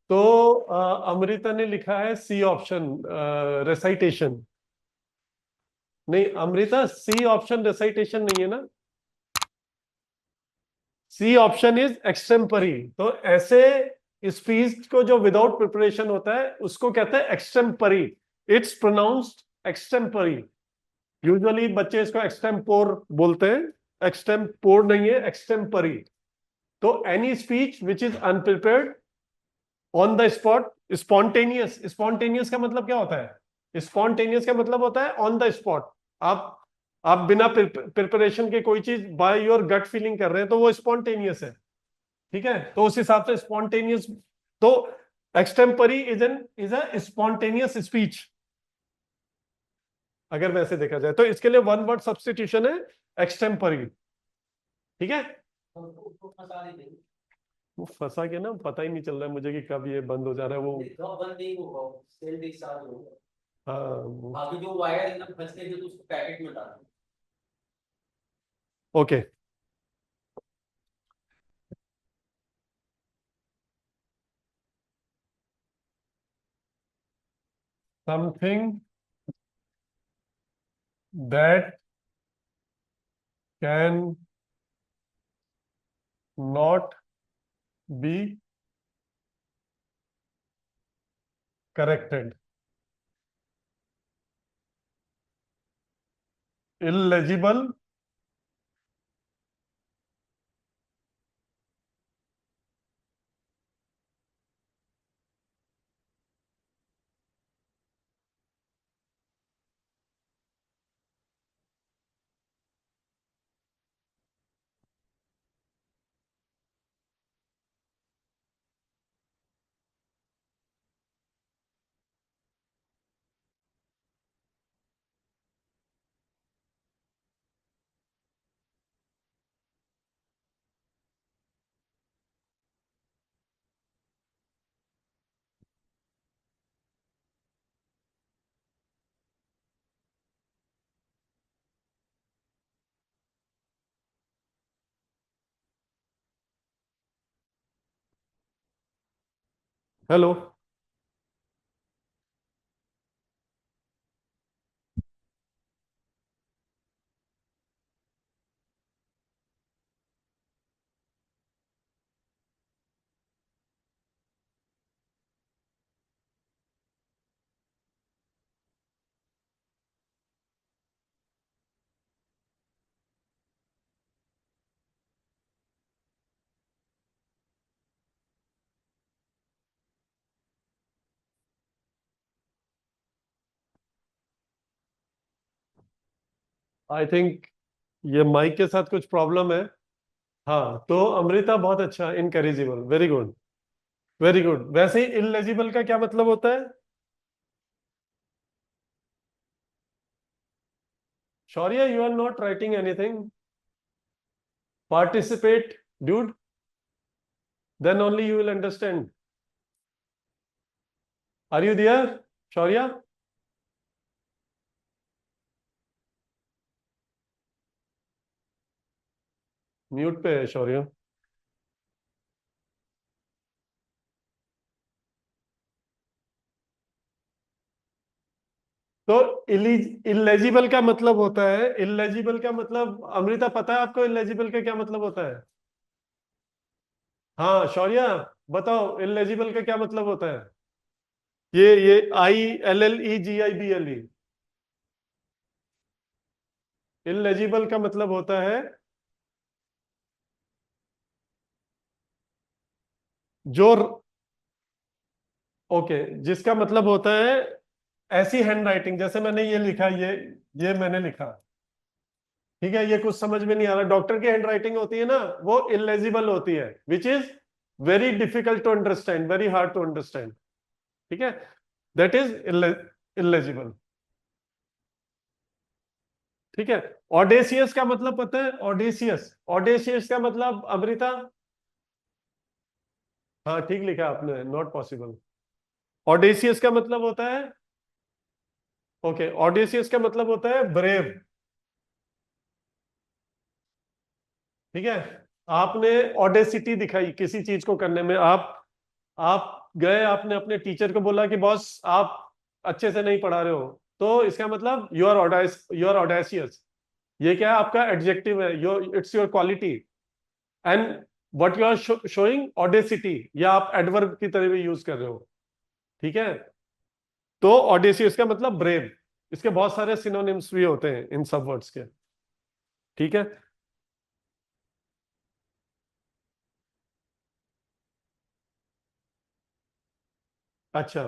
तो अमृता ने लिखा है सी ऑप्शन, रेसाइटेशन। नहीं अमृता, सी ऑप्शन रेसाइटेशन नहीं है ना। C option is extempore. तो ऐसे स्पीच को जो विदाउट प्रिपरेशन होता है उसको कहते हैं extempore. It's pronounced extempore. Usually बच्चे इसको एक्सटेम्पोर बोलते हैं। एक्सटेम्पोर नहीं है, एक्सटेम्परी। तो any speech which is अनप्रिपेयर्ड, on the spot, spontaneous. Spontaneous का मतलब क्या होता है? स्पॉन्टेनियस का मतलब होता है ऑन द स्पॉट। आप बिना प्रिपरेशन के कोई चीज बाय योर गट फीलिंग कर रहे हैं तो वो स्पॉन्टेनियस है। ठीक है, तो उस हिसाब से स्पॉन्टेनियस। तो एक्सटेम्परी इज अ स्पॉन्टेनियस स्पीच, अगर वैसे देखा जाए तो। इसके लिए वन वर्ड सब्स्टिट्यूशन है, एक्सटेम्परी। ठीक है। वो फंसा के ना, पता ही नहीं चल रहा है मुझे कि कब ये बंद हो जा रहा है वो। बंद नहीं होगा, सेल डिस्चार्ज होगा। हाँ। बाकी जो वायर एकदम फंसते थे तो उसको पैकेट में डाल। Okay. Something that can not be corrected, illegible, hello. I think ये माइक के साथ कुछ प्रॉब्लम है। हाँ, तो अमृता बहुत अच्छा, incorrigible, very good. Very good. वैसे ही इलेजिबल का क्या मतलब होता है? Shaurya, you are not writing anything. Participate dude, then only you will understand. Are you there Shaurya? Mute पे है शौर्य। तो इलेजिबल का मतलब होता है, इलेजिबल का मतलब अमृता पता है आपको इलेजिबल का क्या मतलब होता है? हाँ शौर्य, बताओ इलेजिबल का क्या मतलब होता है? ये ILLEGIBLE। इलेजिबल का मतलब होता है जो, ओके, जिसका मतलब होता है ऐसी हैंड राइटिंग, जैसे मैंने ये लिखा, ये मैंने लिखा। ठीक है, ये कुछ समझ में नहीं आ रहा। डॉक्टर की हैंड राइटिंग होती है ना, वो इलेजिबल होती है, which is very difficult to understand, very hard to understand. ठीक है, दैट इज इलेजिबल। ठीक है। ऑडेसियस का मतलब पता है? ऑडेसियस, ऑडेसियस का मतलब अमृता? हाँ ठीक लिखा आपने, नॉट पॉसिबल। ऑडेसियस का मतलब होता है, ओके, ऑडेसियस का मतलब होता है ब्रेव। ठीक है। आपने ऑडेसिटी दिखाई किसी चीज को करने में। आप गए, आपने अपने टीचर को बोला कि बॉस आप अच्छे से नहीं पढ़ा रहे हो, तो इसका मतलब यू आर ऑडेसियस। ये क्या है, आपका एडजेक्टिव है, your it's your quality. And what you are showing audacity, या आप एडवर्ब की तरह भी यूज कर रहे हो। ठीक है, तो ऑडेसियस का मतलब ब्रेव। इसके बहुत सारे सिनोनिम्स भी होते हैं इन सब वर्ड्स के। ठीक है। अच्छा।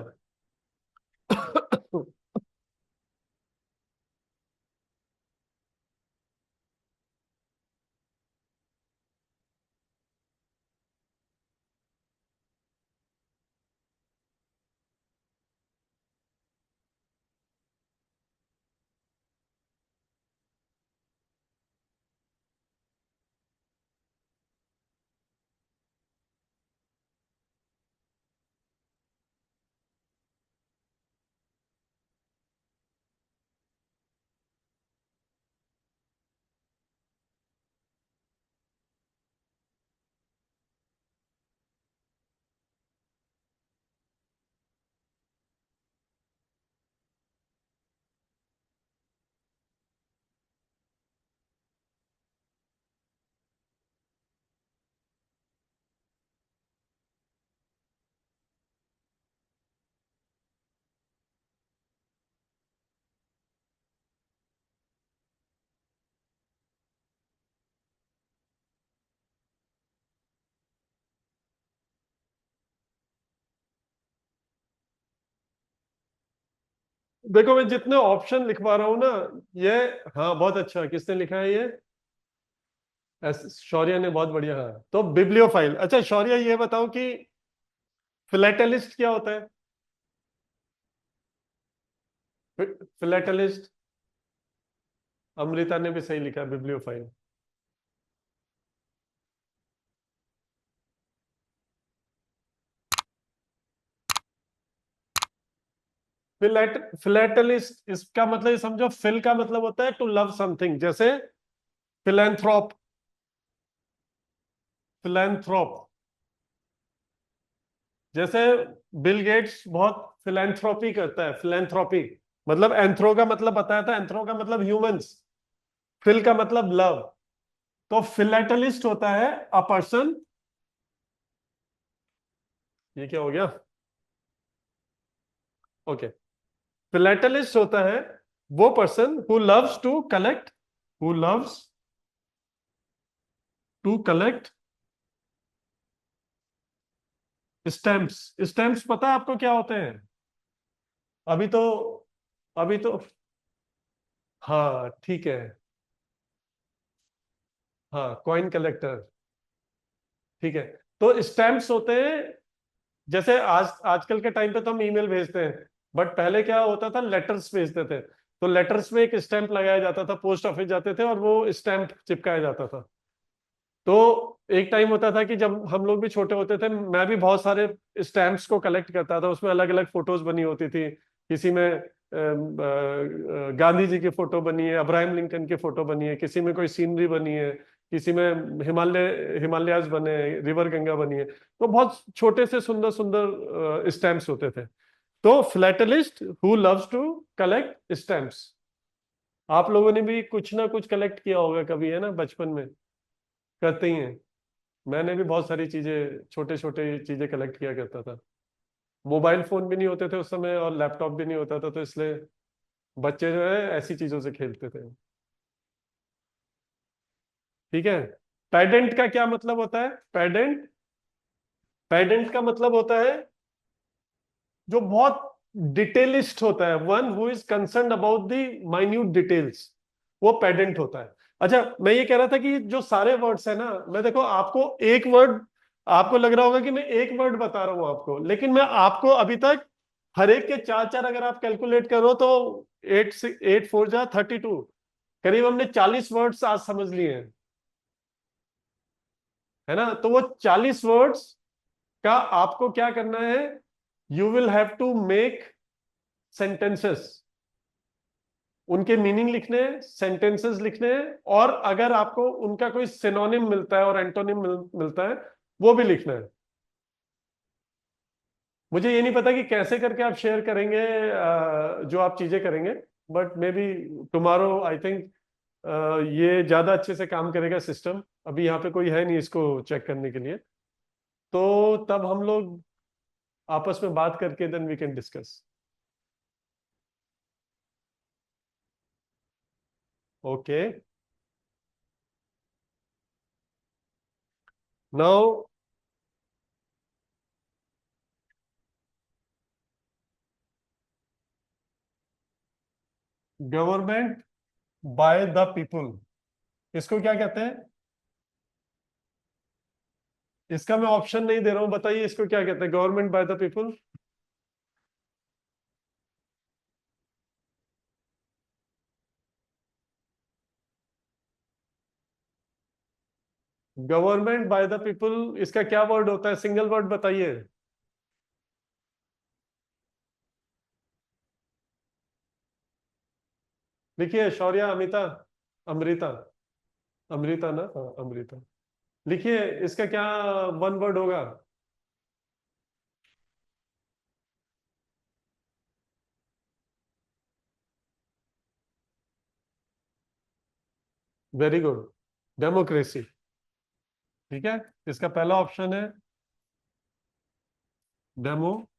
देखो मैं जितने ऑप्शन लिखवा रहा हूं ना, ये, हाँ बहुत अच्छा, किसने लिखा है ये? शौर्य ने, बहुत बढ़िया। हाँ, तो बिब्लियोफाइल। अच्छा शौर्य, ये बताओ कि फिलेटेलिस्ट क्या होता है? फिलेटेलिस्ट, अमृता ने भी सही लिखा, बिब्लियोफाइल। फिलेटलिस्ट, इसका मतलब ये समझो, फिल का मतलब होता है टू लव समथिंग, जैसे फिलेंथ्रोप। फिलेंथ्रोप, जैसे बिल गेट्स बहुत फिलेंथ्रोपी करता है। फिलेंथ्रोपी मतलब, एंथ्रो का मतलब बताया था, एंथ्रो का मतलब ह्यूमंस, फिल का मतलब लव। तो फिलेटलिस्ट होता है अ पर्सन, ये क्या हो गया? ओके। फिलेटलिस्ट होता है वो person who loves to collect, who loves to collect stamps. Stamps पता है आपको क्या होते हैं? अभी तो, अभी तो, हाँ ठीक है। हाँ, कॉइन कलेक्टर। ठीक है। तो स्टैम्प्स होते हैं, जैसे आजकल के टाइम पे तो हम ईमेल भेजते हैं, बट पहले क्या होता था, लेटर्स भेजते थे। तो लेटर्स में एक स्टैंप लगाया जाता था, पोस्ट ऑफिस जाते थे और वो स्टैंप चिपकाया जाता था। तो एक टाइम होता था कि जब हम लोग भी छोटे होते थे, मैं भी बहुत सारे स्टैम्प्स को कलेक्ट करता था। उसमें अलग अलग फोटोज बनी होती थी। किसी में गांधी जी की फोटो बनी है, अब्राहम लिंकन की फोटो बनी है, किसी में कोई सीनरी बनी है, किसी में हिमालयाज बने, रिवर गंगा बनी है। तो बहुत छोटे से सुंदर सुंदर स्टैम्प्स होते थे। तो philatelist who loves to collect stamps. आप लोगों ने भी कुछ ना कुछ कलेक्ट किया होगा कभी, है ना, बचपन में करते ही हैं। मैंने भी बहुत सारी चीजें, छोटे छोटे चीजें कलेक्ट किया करता था। मोबाइल फोन भी नहीं होते थे उस समय, और लैपटॉप भी नहीं होता था, तो इसलिए बच्चे जो है ऐसी चीजों से खेलते थे। ठीक है। पेडेंट का क्या मतलब होता है? पेडेंट, पेडेंट का मतलब होता है जो बहुत डिटेलिस्ट होता है, one who is concern about the minute details, वो पेडेंट होता है। अच्छा, मैं ये कह रहा था कि जो सारे वर्ड्स है ना, मैं देखो आपको एक वर्ड, आपको लग रहा होगा कि मैं एक वर्ड बता रहा हूं आपको, लेकिन मैं आपको अभी तक हर एक के चार चार अगर आप कैलकुलेट करो तो 8 4 जा 32, करीब हमने 40 वर्ड्स आज समझ लिए हैं, है ना? तो वो 40 वर्ड्स का आपको क्या करना है, you will have to make sentences, उनके मीनिंग लिखने हैं, सेंटेंसेस लिखने हैं, और अगर आपको उनका कोई सिनोनिम मिलता है और एंटोनिम मिलता है, वो भी लिखना है। मुझे ये नहीं पता कि कैसे करके आप शेयर करेंगे जो आप चीजें करेंगे, but may be tomorrow I think ये ज्यादा अच्छे से काम करेगा सिस्टम। अभी यहाँ पे कोई है नहीं इसको चेक करने के लिए, तो तब हम लोग आपस में बात करके then we can discuss. Okay, now government by the people, इसको क्या कहते हैं? इसका मैं ऑप्शन नहीं दे रहा हूं, बताइए इसको क्या कहते हैं, government by the people. Government by the people, इसका क्या वर्ड होता है, सिंगल वर्ड बताइए। लिखिए शौर्या, अमिता, अमृता, अमृता ना, हाँ अमृता। लिखिए इसका क्या वन वर्ड होगा। Very good, democracy. ठीक है, इसका पहला ऑप्शन है डेमोक्रेसी।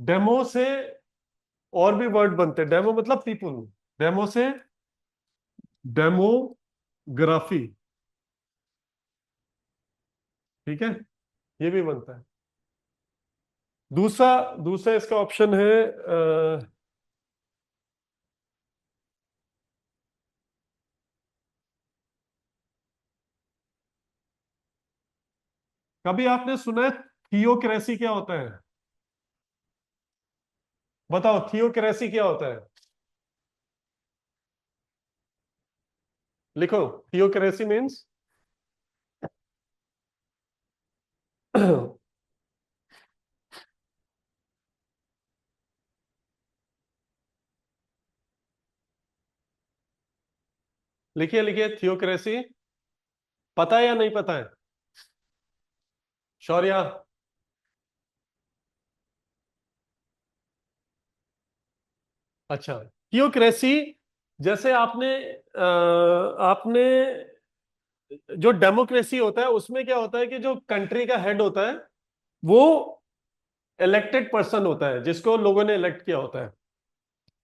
डेमो से और भी वर्ड बनते हैं, डेमो मतलब पीपुल, डेमो से डेमोग्राफी। ठीक है, ये भी बनता है। दूसरा दूसरा इसका ऑप्शन है कभी आपने सुना है थियोक्रेसी क्या होता है? बताओ थियोक्रेसी क्या होता है। लिखो, थियोक्रेसी मीन्स लिखिए लिखिए, थियोक्रेसी पता है या नहीं पता है? शौर्या, अच्छा, थियोक्रेसी जैसे आपने जो डेमोक्रेसी होता है उसमें क्या होता है कि जो कंट्री का हेड होता है वो इलेक्टेड पर्सन होता है, जिसको लोगों ने इलेक्ट किया होता है।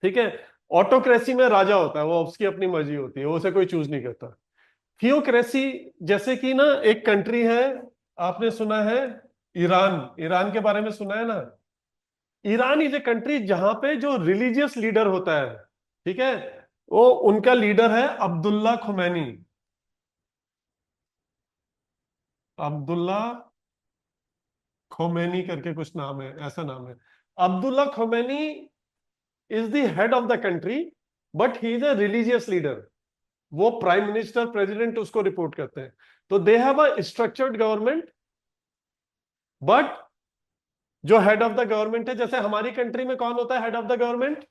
ठीक है, ऑटोक्रेसी में राजा होता है, वो उसकी अपनी मर्जी होती है, वो उसे कोई चूज नहीं करता। थियोक्रेसी जैसे कि ना एक कंट्री है, आपने सुना है ईरान, ईरान के बारे में सुना है ना। ईरान इज ए कंट्री जहां पे जो रिलीजियस लीडर होता है, ठीक है, वो उनका लीडर है अब्दुल्ला खुमैनी। अब्दुल्ला खोमेनी करके कुछ नाम है, ऐसा नाम है। Abdullah Khomeini is the head of the country, but he is a religious leader. वो प्राइम मिनिस्टर प्रेसिडेंट उसको रिपोर्ट करते हैं। तो they have a structured government, but जो हेड ऑफ द गवर्नमेंट है, जैसे हमारी कंट्री में कौन होता है हेड ऑफ द गवर्नमेंट,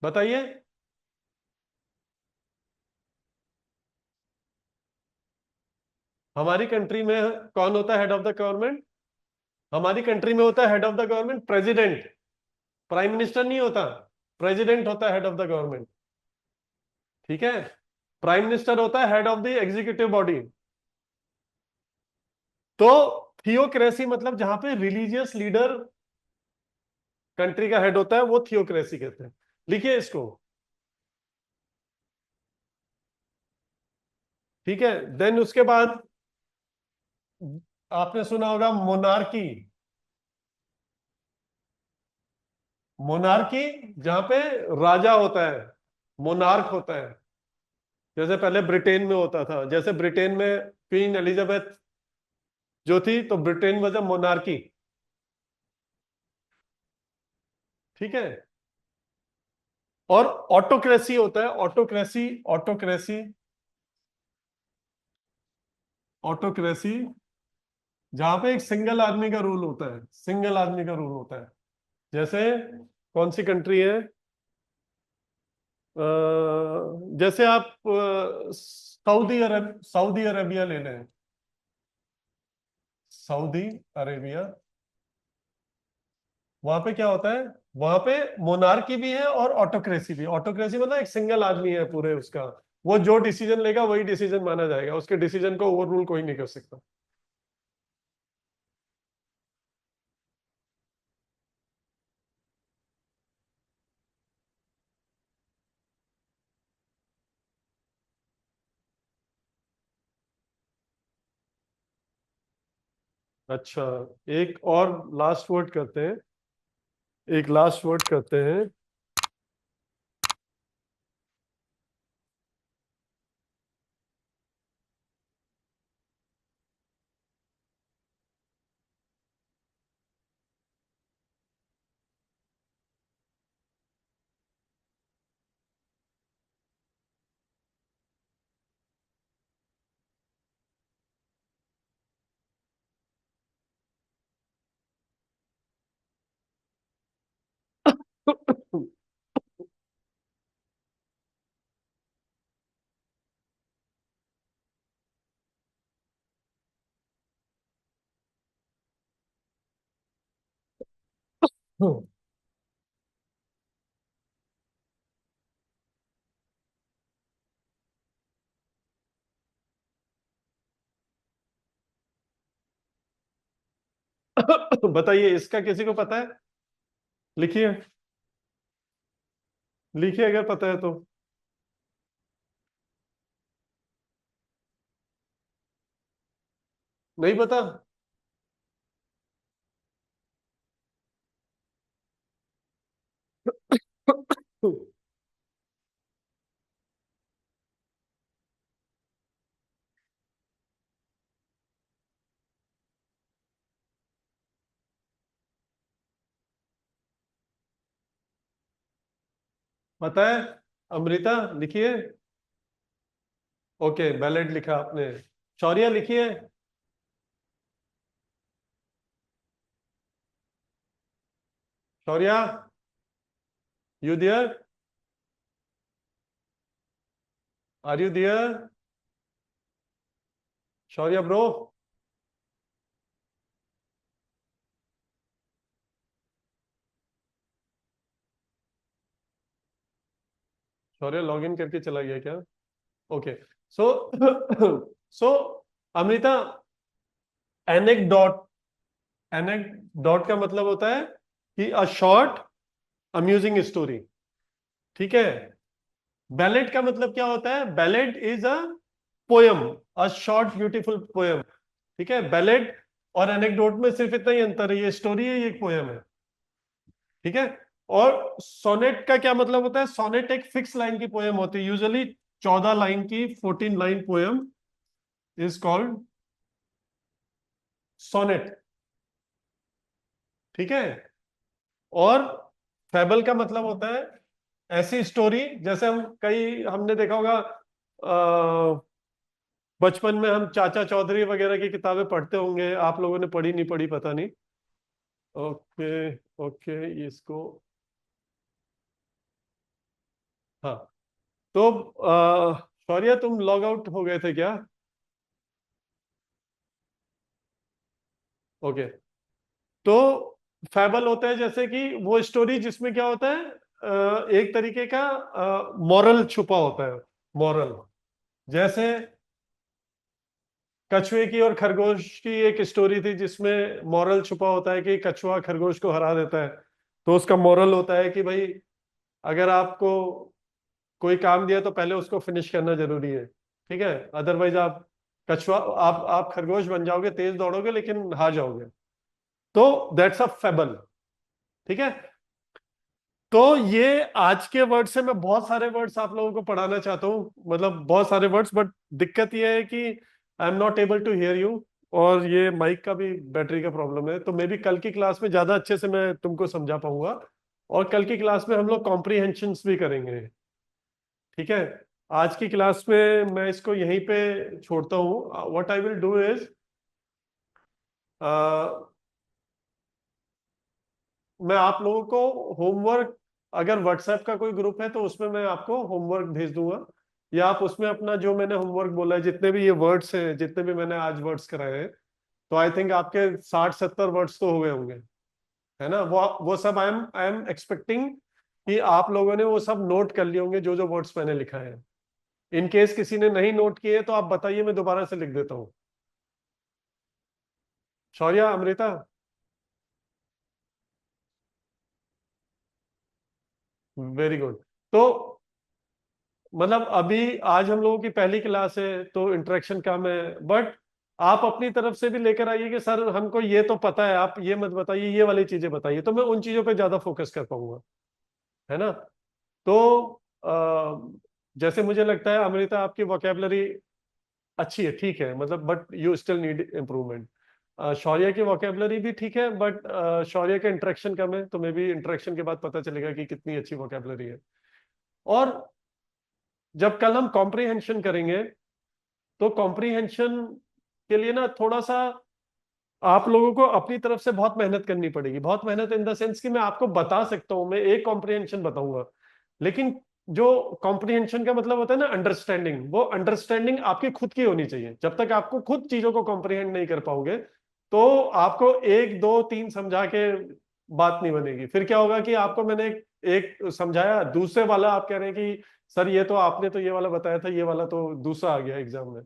बताइए। हमारी कंट्री में कौन होता है हेड ऑफ द गवर्नमेंट? हमारी कंट्री में होता है head of the government president, prime minister नहीं होता, प्रेसिडेंट होता है हेड ऑफ द गवर्नमेंट। ठीक है, प्राइम मिनिस्टर होता है head of the executive body. तो थियोक्रेसी मतलब जहां पे रिलीजियस लीडर कंट्री का हेड होता है, वो थियोक्रेसी कहते हैं। लिखिए इसको। ठीक है, देन उसके बाद आपने सुना होगा मोनार्की। मोनार्की जहां पे राजा होता है, मोनार्क होता है। जैसे पहले ब्रिटेन में होता था, जैसे ब्रिटेन में क्वीन एलिजाबेथ जो थी, तो ब्रिटेन वॉज अ मोनार्की। ठीक है, और ऑटोक्रेसी होता है, ऑटोक्रेसी, ऑटोक्रेसी, ऑटोक्रेसी जहां पे एक सिंगल आदमी का रूल होता है, सिंगल आदमी का रूल होता है। जैसे कौन सी कंट्री है, जैसे आप सऊदी अरेबिया ले लें। सऊदी अरेबिया, वहां पे क्या होता है? वहां पे मोनार्की भी है और ऑटोक्रेसी भी। ऑटोक्रेसी मतलब एक सिंगल आदमी है पूरे उसका, वो जो डिसीजन लेगा वही डिसीजन माना जाएगा, उसके डिसीजन को ओवर रूल कोई नहीं कर सकता। अच्छा, एक और लास्ट वर्ड करते हैं, एक लास्ट वर्ड करते हैं। बताइए, इसका किसी को पता है? लिखिए, लिखिए अगर पता है तो। नहीं पता? पता है? अमृता लिखिए। ओके, बैलेट लिखा आपने। शौर्य लिखिए। Shaurya, you there? Are you there? Shaurya bro. Shaurya log in करके चला गया क्या? Okay. So so Amrita, anecdote, anecdote का मतलब होता है कि अ शॉर्ट अम्यूजिंग स्टोरी। ठीक है। बैलेट का मतलब क्या होता है? Ballot is a poem, a short beautiful poem. ठीक है। बैलेट और एनेक्डोट में सिर्फ इतना ही अंतर है, ये स्टोरी है, ये एक पोयम है। ठीक है। और सोनेट का क्या मतलब होता है? सोनेट एक फिक्स लाइन की पोयम होती है, यूजुअली 14 लाइन की, 14 line poem is called sonnet. ठीक है। और फैबल का मतलब होता है ऐसी स्टोरी, जैसे हम कई हमने देखा होगा, बचपन में हम चाचा चौधरी वगैरह की किताबें पढ़ते होंगे, आप लोगों ने पढ़ी नहीं पढ़ी पता नहीं। ओके, ओके, इसको, हाँ। तो शौर्य, तुम लॉग आउट हो गए थे क्या? ओके। तो फैबल होता है जैसे कि वो स्टोरी जिसमें क्या होता है, एक तरीके का मॉरल छुपा होता है। मॉरल, जैसे कछुए की और खरगोश की एक स्टोरी थी जिसमें मॉरल छुपा होता है कि कछुआ खरगोश को हरा देता है। तो उसका मॉरल होता है कि भाई, अगर आपको कोई काम दिया तो पहले उसको फिनिश करना जरूरी है। ठीक है। अदरवाइज आप कछुआ, आप खरगोश बन जाओगे, तेज दौड़ोगे लेकिन हार जाओगे। तो दैट्स अ फेबल। ठीक है। तो ये आज के वर्ड से मैं बहुत सारे वर्ड्स आप लोगों को पढ़ाना चाहता हूँ, मतलब बहुत सारे वर्ड्स, बट दिक्कत ये है कि I am not able to hear you, और ये माइक का भी बैटरी का प्रॉब्लम है। तो मे बी कल की क्लास में ज्यादा अच्छे से मैं तुमको समझा पाऊंगा, और कल की क्लास में हम लोग कॉम्प्रीहेंशंस भी करेंगे। ठीक है। आज की क्लास में मैं इसको यहीं पे छोड़ता हूँ। What I will do is, मैं आप लोगों को होमवर्क, अगर व्हाट्सएप का कोई ग्रुप है तो उसमें मैं आपको होमवर्क भेज दूंगा। या आप उसमें अपना जो मैंने होमवर्क बोला है, जितने भी ये वर्ड्स हैं, जितने भी मैंने आज वर्ड्स कराए हैं, तो आई थिंक आपके 60-70 वर्ड्स तो हो गए होंगे, है ना? वो सब आई एम एक्सपेक्टिंग कि आप लोगों ने वो सब नोट कर लिए होंगे, जो जो वर्ड्स मैंने लिखा है। इन केस किसी ने नहीं नोट किए तो आप बताइए, मैं दोबारा से लिख देता हूँ। Shaurya, Amrita, very good. तो मतलब अभी आज हम लोगों की पहली क्लास है तो इंटरेक्शन कम है, बट आप अपनी तरफ से भी लेकर आइए कि सर हमको ये तो पता है, आप ये मत बताइए, ये वाली चीजें बताइए, तो मैं उन चीजों पे ज्यादा फोकस कर पाऊंगा, है ना? तो जैसे मुझे लगता है अमृता आपकी वोकेबलरी अच्छी है, ठीक है, मतलब but you still need improvement. Shaurya की वोकेबलरी भी ठीक है, बट शौर्य का इंटरेक्शन कम है, तो मे बी इंटरेक्शन के बाद पता चलेगा कि कितनी अच्छी वोकेबलरी है। और जब कल हम कॉम्प्रिहेंशन करेंगे, तो कॉम्प्रिहेंशन के लिए ना थोड़ा सा आप लोगों को अपनी तरफ से बहुत मेहनत करनी पड़ेगी। बहुत मेहनत इन द सेंस कि मैं आपको बता सकता हूं, मैं एक कॉम्प्रिहेंशन बताऊंगा, लेकिन जो कॉम्प्रिहेंशन का मतलब होता है ना अंडरस्टैंडिंग, वो अंडरस्टैंडिंग आपकी खुद की होनी चाहिए। जब तक आपको खुद चीजों को कॉम्प्रिहेंड नहीं कर पाओगे, तो आपको एक दो तीन समझा के बात नहीं बनेगी। फिर क्या होगा कि आपको मैंने एक समझाया, दूसरे वाला आप कह रहे हैं कि सर ये तो आपने तो ये वाला बताया था, ये वाला तो दूसरा आ गया एग्जाम में।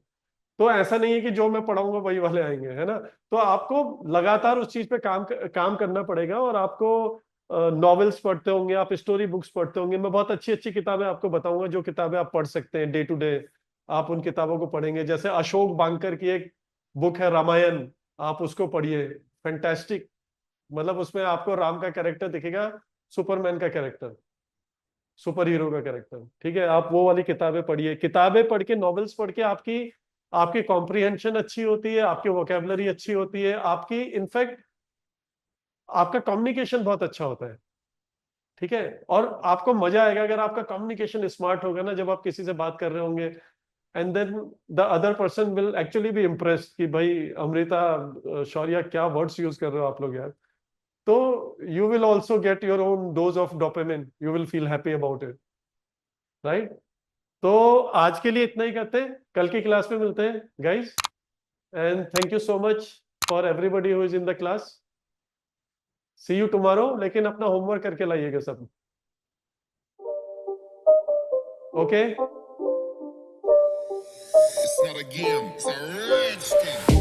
तो ऐसा नहीं है कि जो मैं पढ़ाऊंगा वही वाले आएंगे, है ना? तो आपको लगातार उस चीज पे काम करना पड़ेगा। और आपको नॉवेल्स पढ़ते होंगे, आप स्टोरी बुक्स पढ़ते होंगे, मैं बहुत अच्छी अच्छी किताबें आपको बताऊंगा, जो किताबें आप पढ़ सकते हैं डे टू डे। आप उन किताबों को पढ़ेंगे, जैसे अशोक बांकर की एक बुक है रामायण, आप उसको पढ़िए, फैंटास्टिक। मतलब उसमें आपको राम का कैरेक्टर दिखेगा, सुपरमैन का कैरेक्टर, सुपर हीरो का कैरेक्टर, ठीक है? आप वो वाली किताबें पढ़िए। किताबें पढ़ के, नॉवेल्स पढ़ के आपकी आपकी कॉम्प्रिहेंशन अच्छी होती है, आपकी वोकेबलरी अच्छी होती है, आपकी इनफैक्ट आपका कम्युनिकेशन बहुत अच्छा होता है, ठीक है? और आपको मजा आएगा अगर आपका कम्युनिकेशन स्मार्ट होगा ना, जब आप किसी से बात कर रहे होंगे, and then the other person will actually be impressed कि भाई अमृता, शौर्या, क्या वर्ड्स यूज कर रहे हो आप लोग यार। तो you will also get your own dose of dopamine, you will feel happy about it, right? तो आज के लिए इतना ही करते हैं, कल की क्लास में मिलते हैं guys. And thank you so much for everybody who is in the class. See you tomorrow, लेकिन अपना होमवर्क करके लाइएगा सब, okay? It's not a game, it's a rich thing.